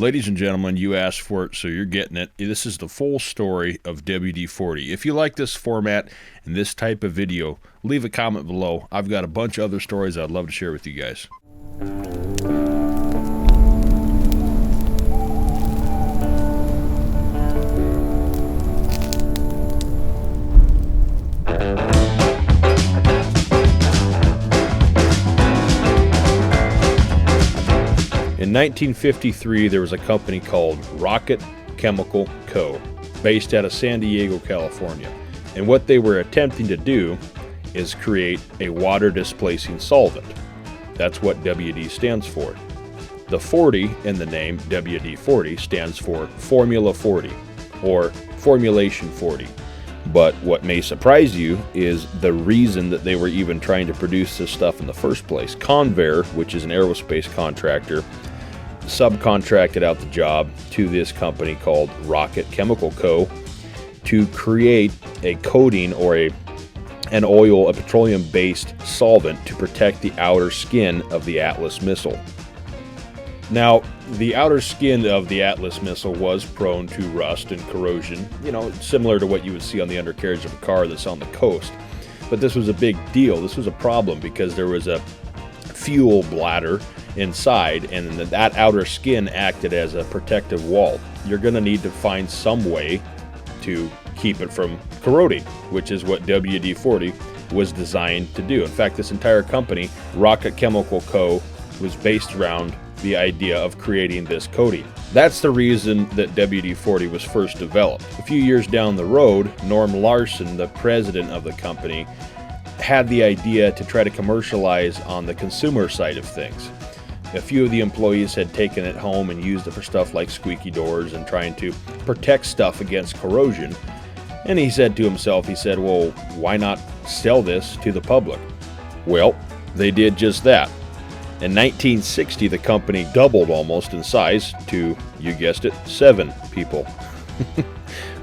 Ladies and gentlemen, you asked for it, so you're getting it. This is the full story of WD-40. If you like this format and this type of video, leave a comment below. I've got a bunch of other stories I'd love to share with you guys. In 1953, there was a company called Rocket Chemical Co., based out of San Diego, California. And what they were attempting to do is create a water-displacing solvent. That's what WD stands for. The 40 in the name, WD-40, stands for Formula 40, or Formulation 40. But what may surprise you is the reason that they were even trying to produce this stuff in the first place. Convair, which is an aerospace contractor, subcontracted out the job to this company called Rocket Chemical Co. to create a coating or an oil, a petroleum-based solvent to protect the outer skin of the Atlas missile. Now, the outer skin of the Atlas missile was prone to rust and corrosion, similar to what you would see on the undercarriage of a car that's on the coast. But this was a big deal. This was a problem because there was a fuel bladder inside, and that outer skin acted as a protective wall. You're going to need to find some way to keep it from corroding, which is what WD-40 was designed to do. In fact, this entire company, Rocket Chemical Co., was based around the idea of creating this coating. That's the reason that WD-40 was first developed. A few years down the road, Norm Larsen, the president of the company, had the idea to try to commercialize on the consumer side of things. A few of the employees had taken it home and used it for stuff like squeaky doors and trying to protect stuff against corrosion. And he said to himself, well, why not sell this to the public? Well, they did just that. In 1960, the company doubled almost in size to, you guessed it, 7 people.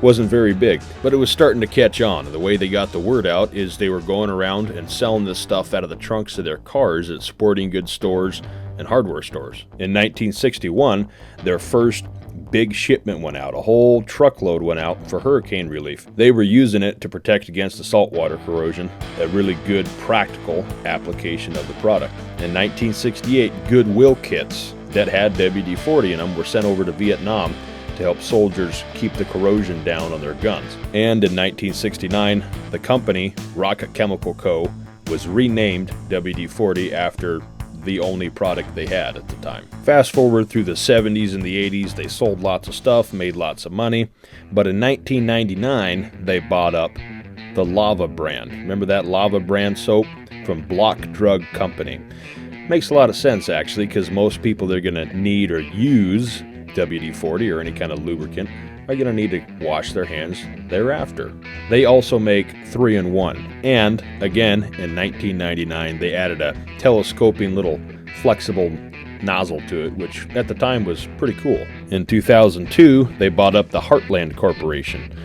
Wasn't very big, but it was starting to catch on. And the way they got the word out is they were going around and selling this stuff out of the trunks of their cars at sporting goods stores and hardware stores. In 1961, their first big shipment went out. A whole truckload went out for hurricane relief. They were using it to protect against the saltwater corrosion, a really good practical application of the product. In 1968, Goodwill kits that had WD-40 in them were sent over to Vietnam to help soldiers keep the corrosion down on their guns. And in 1969, the company, Rocket Chemical Co., was renamed WD-40 after the only product they had at the time. Fast forward through the 70s and the 80s, they sold lots of stuff, made lots of money, but in 1999, they bought up the Lava brand. Remember that Lava brand soap from Block Drug Company? Makes a lot of sense, actually, because most people that are going to need or use WD-40 or any kind of lubricant are going to need to wash their hands thereafter. They also make 3-in-1. And again, in 1999, they added a telescoping little flexible nozzle to it, which at the time was pretty cool. In 2002, they bought up the Heartland Corporation,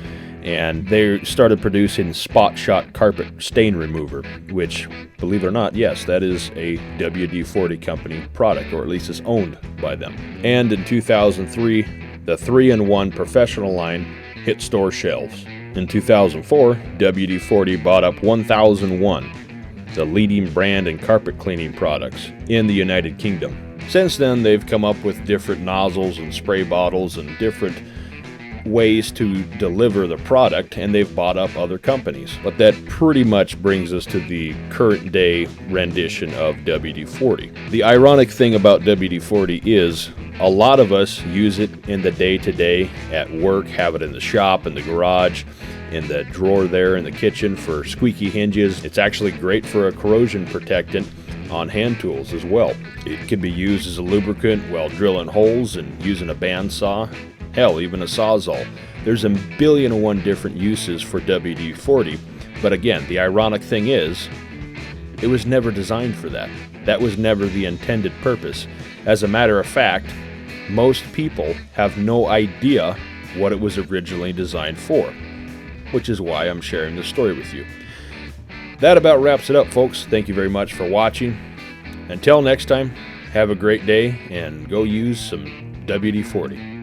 and they started producing Spot Shot carpet stain remover, which, believe it or not, yes, that is a WD-40 company product, or at least it's owned by them. And in 2003, the 3-in-1 professional line hit store shelves. In 2004, WD-40 bought up 1001, the leading brand in carpet cleaning products in the United Kingdom. Since then, they've come up with different nozzles and spray bottles and different ways to deliver the product, and they've bought up other companies. But that pretty much brings us to the current day rendition of WD-40. The ironic thing about WD-40 is a lot of us use it in the day-to-day at work, have it in the shop, in the garage, in the drawer there in the kitchen for squeaky hinges. It's actually great for a corrosion protectant on hand tools as well. It can be used as a lubricant while drilling holes and using a bandsaw. Hell, even a Sawzall. There's a billion and one different uses for WD-40, but again, the ironic thing is, it was never designed for that. That was never the intended purpose. As a matter of fact, most people have no idea what it was originally designed for, which is why I'm sharing this story with you. That about wraps it up, folks. Thank you very much for watching. Until next time, have a great day and go use some WD-40.